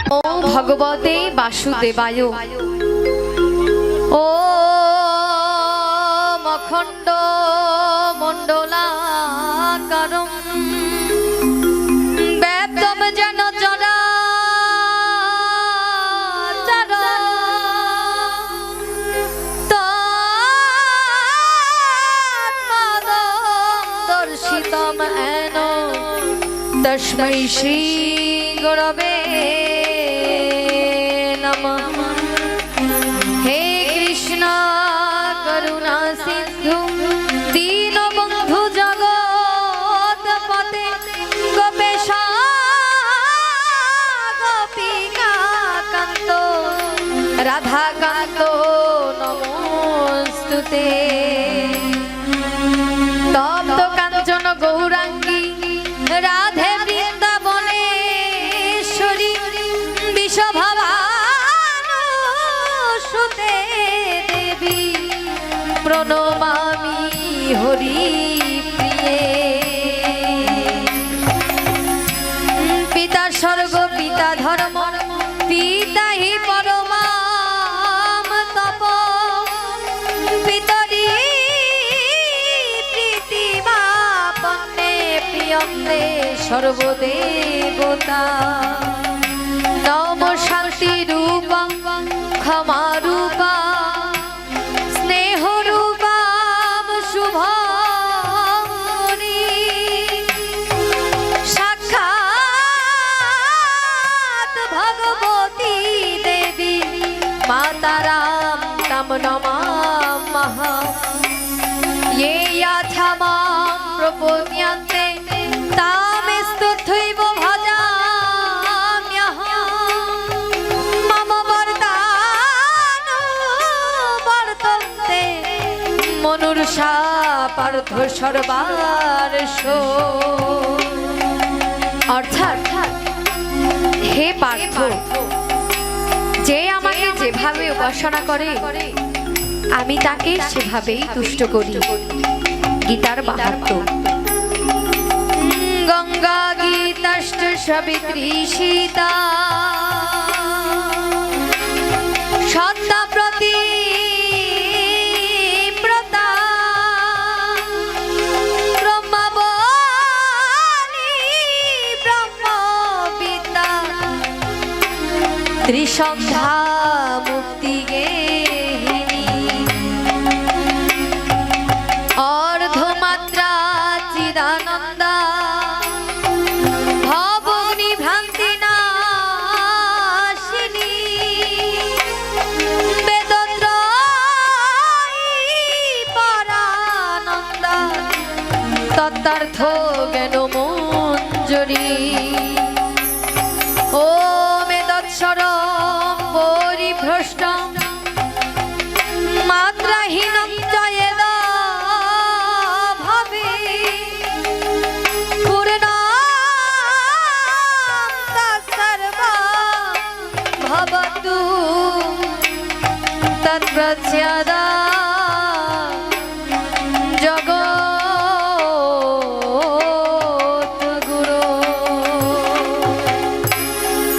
ভগবতে বাসুদেবায়। ও মখণ্ড মণ্ডলাকারম ব্যাপ্তম যেন চরাচর তৎপদদর্শিতম এন তস্मै শ্রী গুরবে নমঃ। হে কৃষ্ণ করুণা সিন্ধু দীনবন্ধু জগৎপতে গোপেশ গোপিকাকান্ত রাধাকান্ত নমস্তুতে। তপ্ত কাঞ্চন গৌরাঙ্গী রাধে বৃন্দাবনেশ্বরী বিশ্বভাবানুসুতে দেবী প্রণমামি হরিপ্রিয়ে। পিতা স্বর্গ পিতা ধর্ম পিতা হি পরমাম তপ পিতরি প্রীতিমাপন্নে প্রিয়ন্তে সর্বদেবতা। নম শান্তি রূপম ক্ষমা রূপা স্নেহ রূপম শুভমণি সাক্ষাৎ ভগবতী দেবী মাতারাম তম নমামঃ। ये याथा मां प्रपद्यन्ते तामेस्तथैव भजाम्यहम्। मम वर्तानुवर्तन्ते मनुष्या पार्थ सर्वार्षु। অর্থাৎ হে পার্থ, যে আমাকে যেভাবে উপাসনা করে আমি তাকে সেভাবেই তুষ্ট করি। গীতার মাহাত্ম্য। গঙ্গা গীতাষ্ট সাবিত্রী সীতা সত্তা প্রতি প্রতা ব্রহ্মাবলী ব্রহ্মবিদ্যা ত্রিসন্ধ্যা মুক্তি গে অর্ধমাত্রা চিদানন্দা ভবনি ভ্রান্তি নাশিনী বেদত্রয়ী পরানন্দা তত্ত্বার্থ জ্ঞান মঞ্জরি। ও মেদৎসরম পরিভ্রষ্টম মাত্রাহীনম জয়েদ ভবে পূর্ণাম তৎসর্বা ভবতু তৎপ্রসাদা জগদ্গুরু।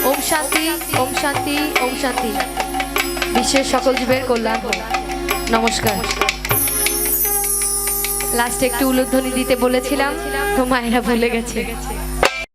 ওম শান্তি ওম শান্তি ওম শান্তি। বিশ্বের সকল জীবের কল্যাণ হোক। নমস্কার। লাস্টে একটু উলুধ্বনি দিতে বলেছিলাম তো মায়েরা ভুলে গেছে।